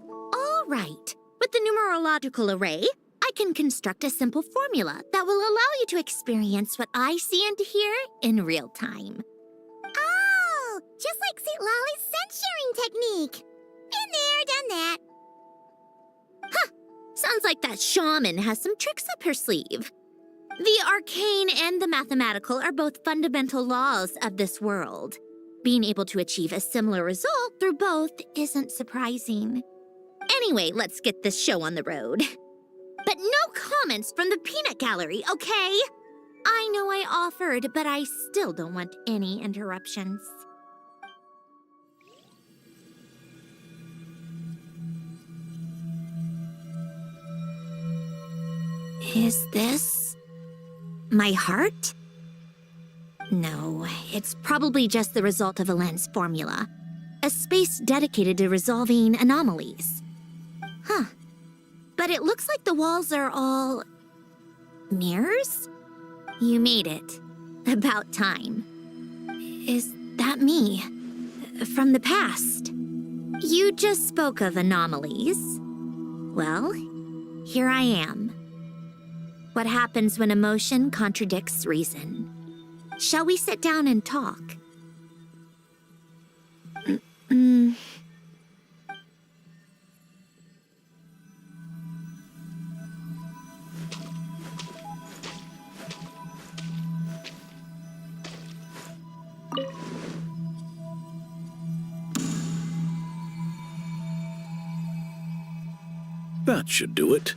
All right. With the numerological array, I can construct a simple formula that will allow you to experience what I see and hear in real time. Oh, just like St. Lolly's scent-sharing technique. Been there, done that. Huh. Sounds like that shaman has some tricks up her sleeve. The arcane and the mathematical are both fundamental laws of this world. Being able to achieve a similar result through both isn't surprising. Anyway, let's get this show on the road. But no comments from the peanut gallery, okay? I know I offered, but I still don't want any interruptions. Is this my heart? No, it's probably just the result of a lens formula. A space dedicated to resolving anomalies. Huh. But it looks like the walls are all mirrors? You made it. About time. Is that me? From the past? You just spoke of anomalies. Well, here I am. What happens when emotion contradicts reason? Shall we sit down and talk? That should do it.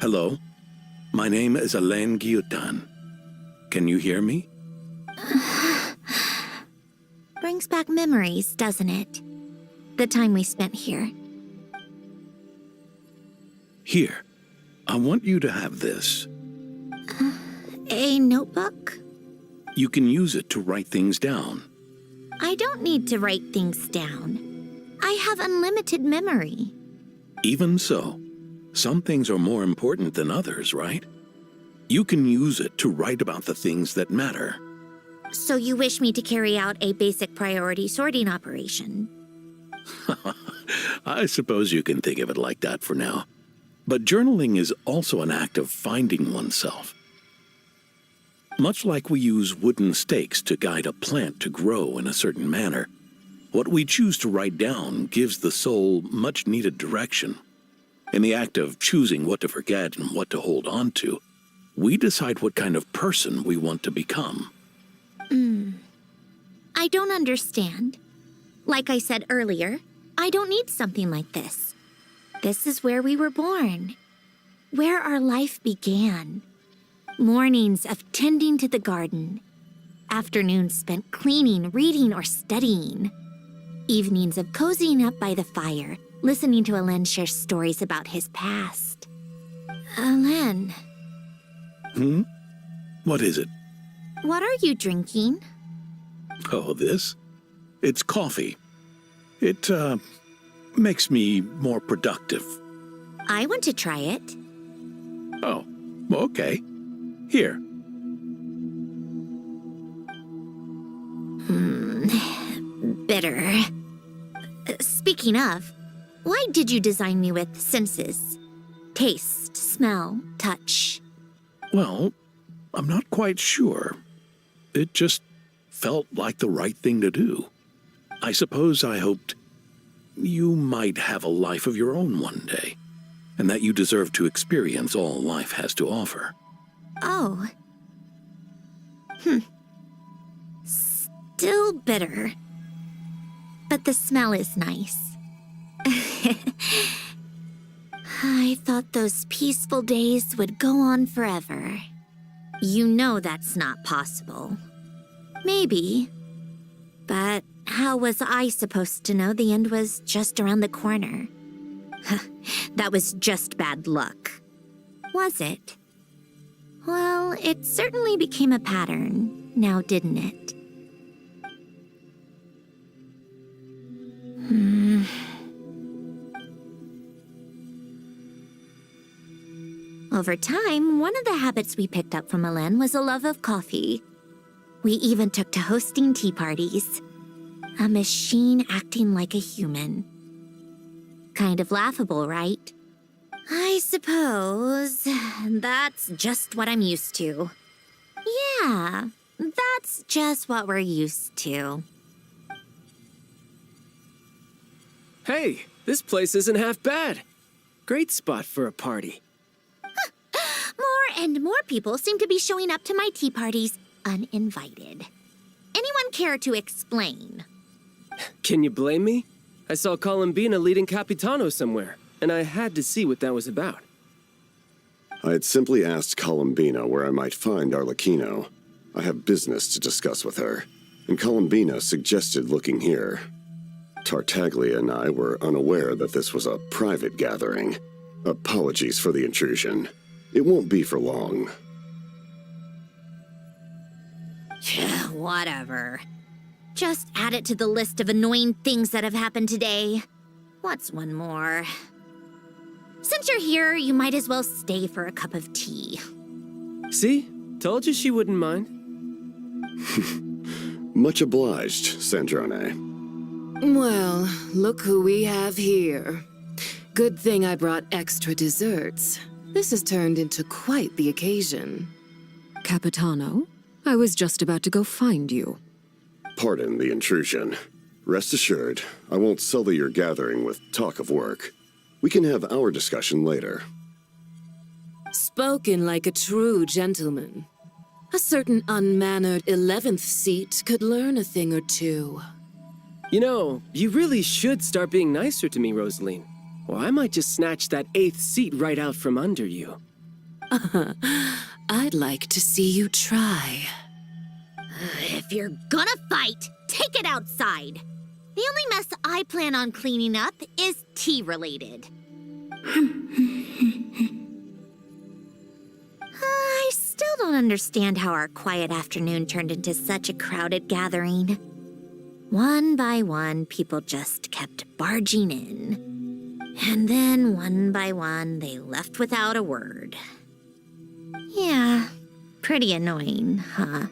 Hello? My name is Alain Guillotin. Can you hear me? Brings back memories, doesn't it? The time we spent here. Here. I want you to have this. A notebook? You can use it to write things down. I don't need to write things down. I have unlimited memory. Even so, some things are more important than others, right? You can use it to write about the things that matter. So you wish me to carry out a basic priority sorting operation? I suppose you can think of it like that for now. But journaling is also an act of finding oneself. Much like we use wooden stakes to guide a plant to grow in a certain manner, what we choose to write down gives the soul much-needed direction. In the act of choosing what to forget and what to hold on to, we decide what kind of person we want to become. I don't understand. Like I said earlier, I don't need something like this. This is where we were born, where our life began. Mornings of tending to the garden, afternoons spent cleaning, reading, or studying, evenings of cozying up by the fire, listening to Alain share stories about his past. Alain. What is it? What are you drinking? Oh, this? It's coffee. It, makes me more productive. I want to try it. Oh, okay. Here. Bitter. Speaking of, why did you design me with senses? Taste, smell, touch. Well, I'm not quite sure. It just felt like the right thing to do. I suppose I hoped you might have a life of your own one day, and that you deserve to experience all life has to offer. Oh. Still bitter. But the smell is nice. I thought those peaceful days would go on forever. You know that's not possible. Maybe. But how was I supposed to know the end was just around the corner? That was just bad luck. Was it? Well, it certainly became a pattern, now didn't it? Over time, one of the habits we picked up from Elen was a love of coffee. We even took to hosting tea parties. A machine acting like a human. Kind of laughable, right? I suppose that's just what I'm used to. Yeah, that's just what we're used to. Hey, this place isn't half bad. Great spot for a party. More and more people seem to be showing up to my tea parties uninvited. Anyone care to explain? Can you blame me? I saw Columbina leading Capitano somewhere, and I had to see what that was about. I had simply asked Columbina where I might find Arlecchino. I have business to discuss with her, and Columbina suggested looking here. Tartaglia and I were unaware that this was a private gathering. Apologies for the intrusion. It won't be for long. Whatever. Just add it to the list of annoying things that have happened today. What's one more? Since you're here, you might as well stay for a cup of tea. See? Told you she wouldn't mind. Much obliged, Sandrone. Well, look who we have here. Good thing I brought extra desserts. This has turned into quite the occasion. Capitano, I was just about to go find you. Pardon the intrusion. Rest assured, I won't sully your gathering with talk of work. We can have our discussion later. Spoken like a true gentleman. A certain unmannered 11th seat could learn a thing or two. You know, you really should start being nicer to me, Rosaline. Or I might just snatch that 8th seat right out from under you. I'd like to see you try. If you're gonna fight, take it outside. The only mess I plan on cleaning up is tea-related. I still don't understand how our quiet afternoon turned into such a crowded gathering. One by one, people just kept barging in. And then, one by one, they left without a word. Yeah, pretty annoying, huh?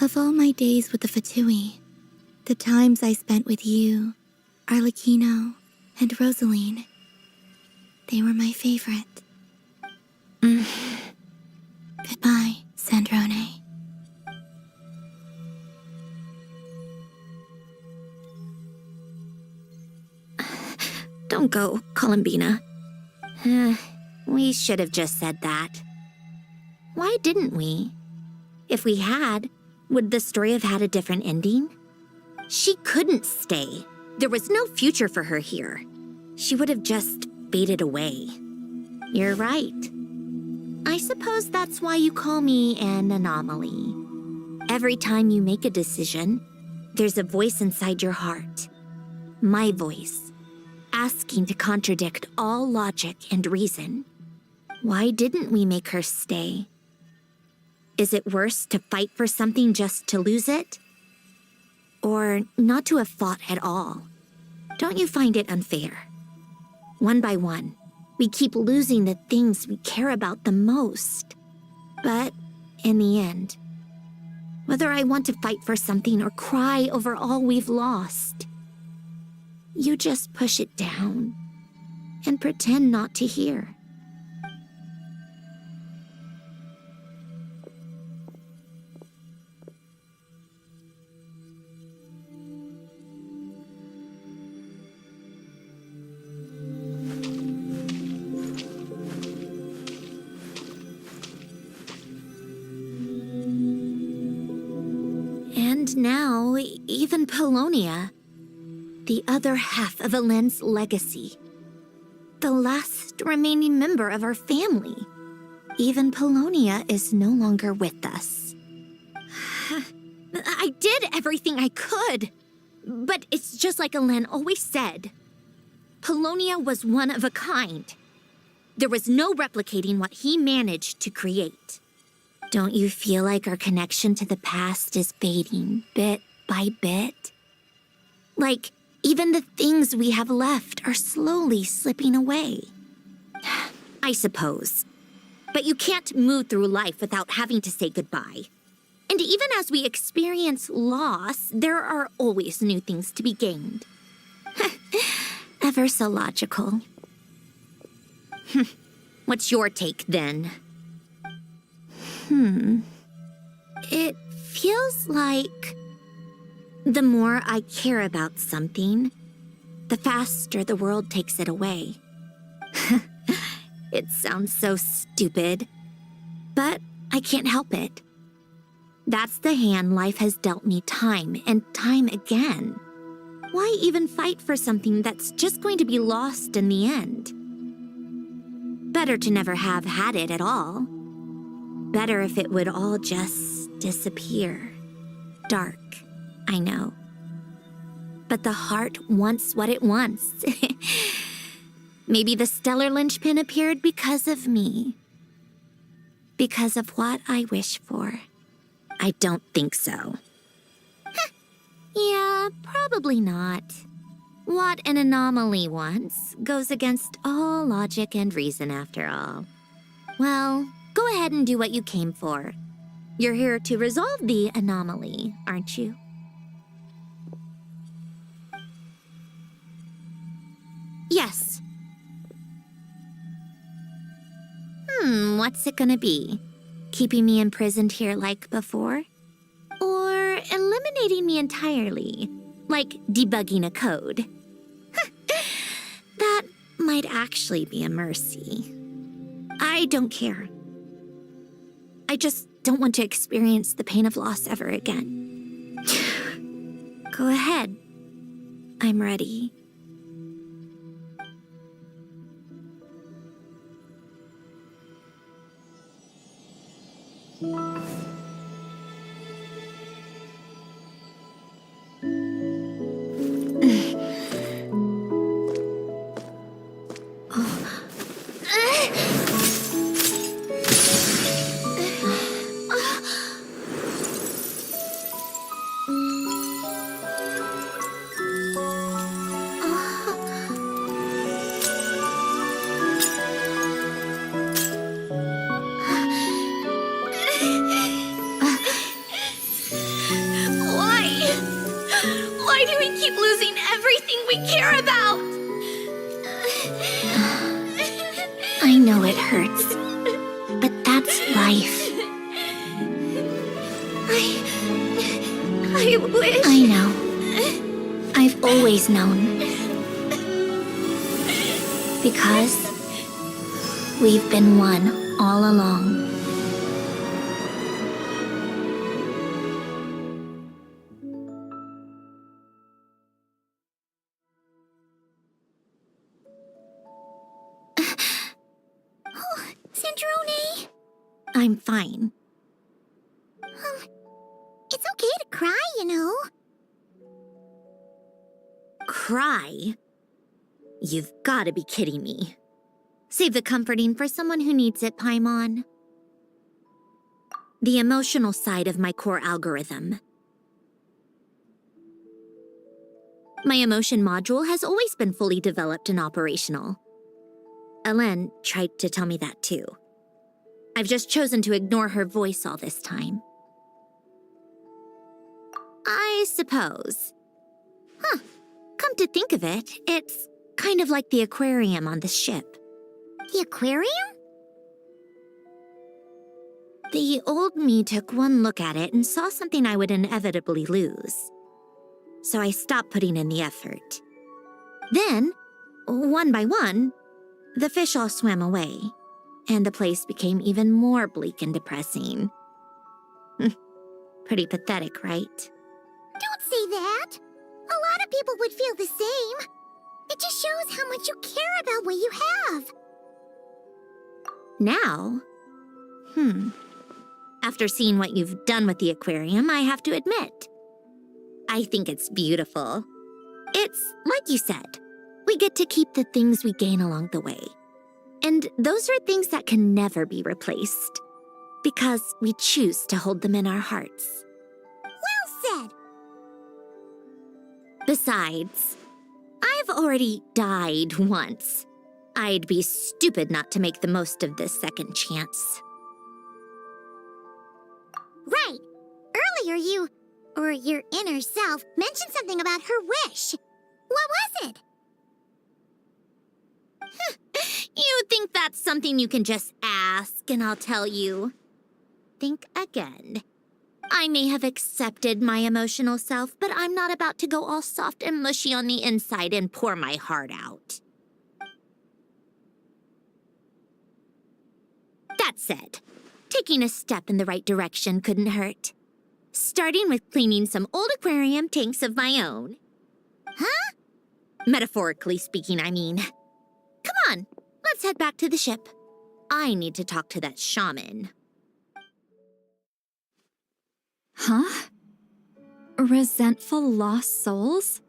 Of all my days with the Fatui, the times I spent with you, Arlecchino, and Rosaline, they were my favorite. Goodbye, Sandrone. Don't go, Columbina. We should have just said that. Why didn't we? If we had, would the story have had a different ending? She couldn't stay. There was no future for her here. She would have just faded away. You're right. I suppose that's why you call me an anomaly. Every time you make a decision, there's a voice inside your heart. My voice, asking to contradict all logic and reason. Why didn't we make her stay? Is it worse to fight for something just to lose it? Or not to have fought at all? Don't you find it unfair? One by one, we keep losing the things we care about the most. But in the end, whether I want to fight for something or cry over all we've lost, you just push it down and pretend not to hear. And now, even Polonia, the other half of Elen's legacy, the last remaining member of our family, even Polonia is no longer with us. I did everything I could, but it's just like Elen always said. Polonia was one of a kind. There was no replicating what he managed to create. Don't you feel like our connection to the past is fading bit by bit? Like, even the things we have left are slowly slipping away. I suppose. But you can't move through life without having to say goodbye. And even as we experience loss, there are always new things to be gained. Ever so logical. What's your take, then? It feels like the more I care about something, the faster the world takes it away. It sounds so stupid, but I can't help it. That's the hand life has dealt me time and time again. Why even fight for something that's just going to be lost in the end? Better to never have had it at all. Better if it would all just disappear. Dark, I know. But the heart wants what it wants. Maybe the stellar linchpin appeared because of me. Because of what I wish for. I don't think so. Yeah, probably not. What an anomaly wants goes against all logic and reason after all. Well, go ahead and do what you came for. You're here to resolve the anomaly, aren't you? Yes. What's it gonna be? Keeping me imprisoned here like before? Or eliminating me entirely, like debugging a code? That might actually be a mercy. I don't care. I just don't want to experience the pain of loss ever again. Go ahead. I'm ready. Why do we keep losing everything we care about? I know it hurts, but that's life. I wish... I know. I've always known. Because we've been one all along. Sandrone! I'm fine. It's okay to cry, you know. Cry? You've got to be kidding me. Save the comforting for someone who needs it, Paimon. The emotional side of my core algorithm. My emotion module has always been fully developed and operational. Ellen tried to tell me that too. I've just chosen to ignore her voice all this time. I suppose. Come to think of it, it's kind of like the aquarium on the ship. The aquarium? The old me took one look at it and saw something I would inevitably lose. So I stopped putting in the effort. Then, one by one, the fish all swam away, and the place became even more bleak and depressing. Pretty pathetic, right? Don't say that. A lot of people would feel the same. It just shows how much you care about what you have. Now? After seeing what you've done with the aquarium, I have to admit, I think it's beautiful. It's, like you said, We get to keep the things we gain along the way. And those are things that can never be replaced, because we choose to hold them in our hearts. Well said. Besides, I've already died once. I'd be stupid not to make the most of this second chance. Right. Earlier you, or your inner self, mentioned something about her wish. What was it? You think that's something you can just ask, and I'll tell you. Think again. I may have accepted my emotional self, but I'm not about to go all soft and mushy on the inside and pour my heart out. That said, taking a step in the right direction couldn't hurt. Starting with cleaning some old aquarium tanks of my own. Huh? Metaphorically speaking, I mean. Come on, let's head back to the ship. I need to talk to that shaman. Huh? Resentful lost souls?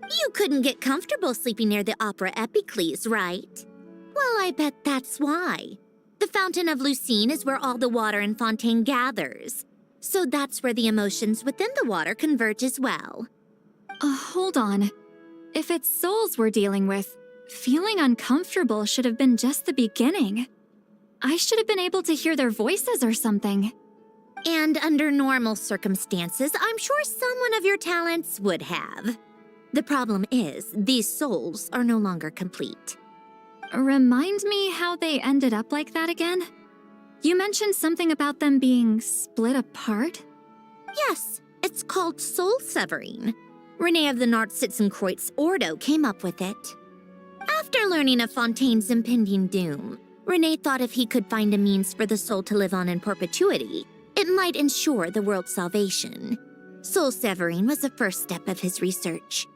You couldn't get comfortable sleeping near the Opera Epicles, right? Well, I bet that's why. The Fountain of Lucine is where all the water in Fontaine gathers. So that's where the emotions within the water converge as well. Hold on. If it's souls we're dealing with, feeling uncomfortable should have been just the beginning. I should have been able to hear their voices or something. And under normal circumstances, I'm sure someone of your talents would have. The problem is, these souls are no longer complete. Remind me how they ended up like that again? You mentioned something about them being split apart? Yes, it's called soul severing. Renee of the Nartsitzenkreuz Ordo came up with it. After learning of Fontaine's impending doom, Renee thought if he could find a means for the soul to live on in perpetuity, it might ensure the world's salvation. Soul severing was the first step of his research.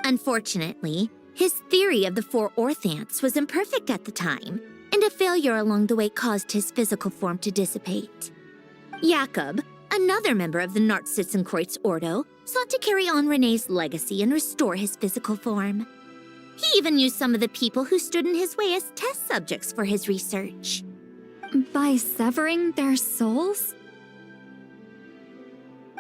Unfortunately, his theory of the four orthants was imperfect at the time, and a failure along the way caused his physical form to dissipate. Jakob, another member of the Nartsitzenkreuz Ordo, sought to carry on Renee's legacy and restore his physical form. He even used some of the people who stood in his way as test subjects for his research. By severing their souls?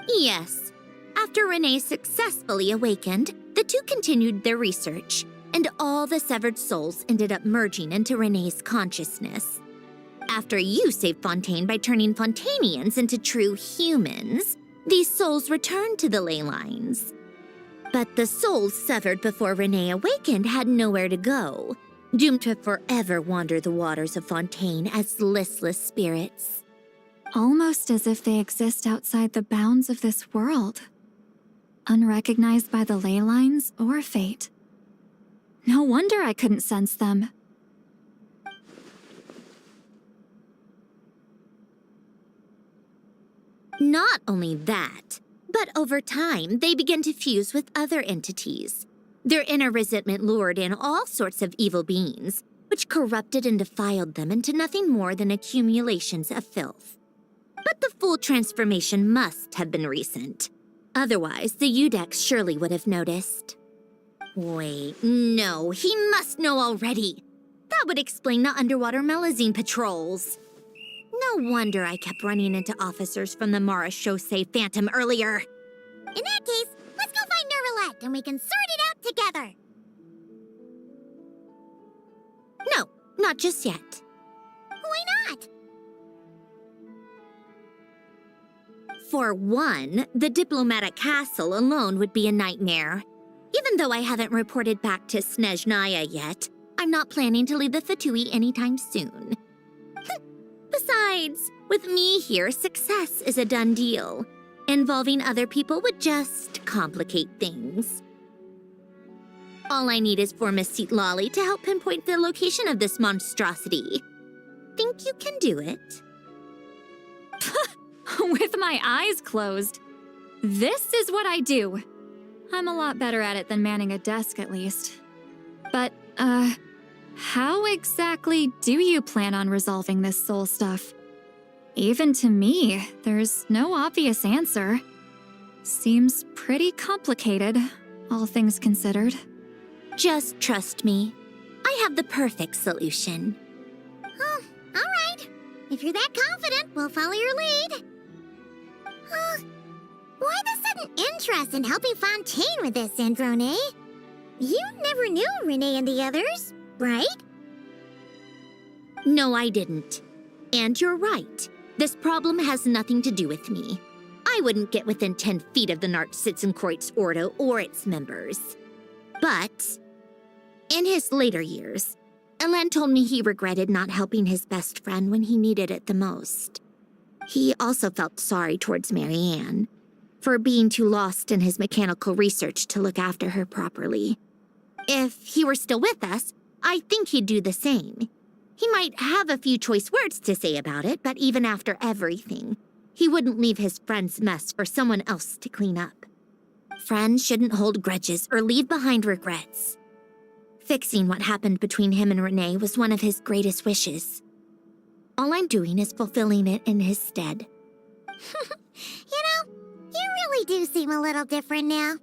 Yes. After Renee successfully awakened, the two continued their research, and all the severed souls ended up merging into Renee's consciousness. After you saved Fontaine by turning Fontainians into true humans, these souls returned to the ley lines. But the souls severed before Renee awakened had nowhere to go, doomed to forever wander the waters of Fontaine as listless spirits. Almost as if they exist outside the bounds of this world. Unrecognized by the ley lines or fate. No wonder I couldn't sense them. Not only that, but over time, they began to fuse with other entities. Their inner resentment lured in all sorts of evil beings, which corrupted and defiled them into nothing more than accumulations of filth. But the full transformation must have been recent. Otherwise, the Udex surely would have noticed. Wait, no, he must know already. That would explain the underwater Melazine patrols. No wonder I kept running into officers from the Mara Chaussee Phantom earlier. In that case, let's go find Nervalette and we can sort it out together. No, not just yet. Why not? For one, the diplomatic castle alone would be a nightmare. Even though I haven't reported back to Snezhnaya yet, I'm not planning to leave the Fatui anytime soon. Besides, with me here, success is a done deal. Involving other people would just complicate things. All I need is for Miss Seatlolly to help pinpoint the location of this monstrosity. Think you can do it? With my eyes closed. This is what I do. I'm a lot better at it than manning a desk, at least. But, how exactly do you plan on resolving this soul stuff? Even to me, there's no obvious answer. Seems pretty complicated, all things considered. Just trust me. I have the perfect solution. Oh, all right. If you're that confident, we'll follow your lead. Why the sudden interest in helping Fontaine with this, Androne? You never knew Renee and the others, right? No, I didn't. And you're right. This problem has nothing to do with me. I wouldn't get within 10 feet of the Nartsitzenkreuz Ordo or its members. But in his later years, Elen told me he regretted not helping his best friend when he needed it the most. He also felt sorry towards Marianne for being too lost in his mechanical research to look after her properly. If he were still with us, I think he'd do the same. He might have a few choice words to say about it, but even after everything, he wouldn't leave his friend's mess for someone else to clean up. Friends shouldn't hold grudges or leave behind regrets. Fixing what happened between him and Renee was one of his greatest wishes. All I'm doing is fulfilling it in his stead. You really do seem a little different now.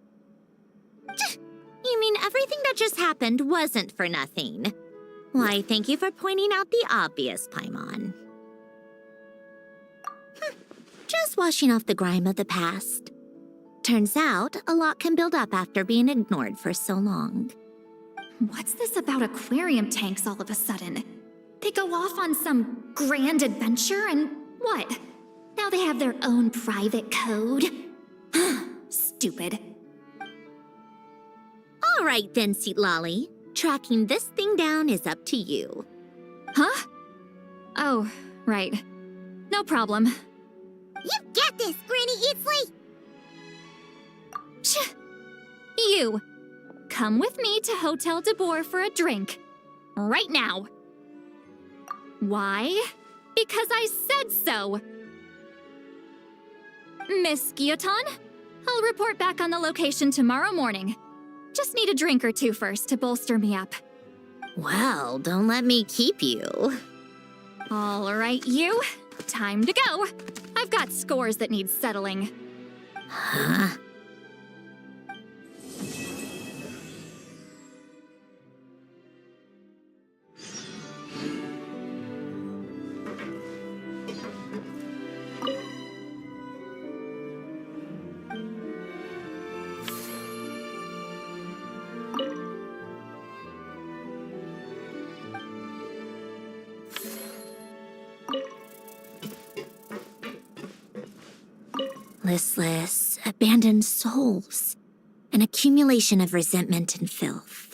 You mean everything that just happened wasn't for nothing? Why, thank you for pointing out the obvious, Paimon. Just washing off the grime of the past. Turns out, a lot can build up after being ignored for so long. What's this about aquarium tanks all of a sudden? They go off on some grand adventure and what? Now they have their own private code? Stupid. All right then, Lolly. Tracking this thing down is up to you. Huh? Oh, right. No problem. You get this, Granny Eatsley! You! Come with me to Hotel de Boer for a drink. Right now. Why? Because I said so! Miss Guillotin, I'll report back on the location tomorrow morning. Just need a drink or two first to bolster me up. Well, don't let me keep you. All right, you. Time to go. I've got scores that need settling. Huh? Listless, abandoned souls. An accumulation of resentment and filth.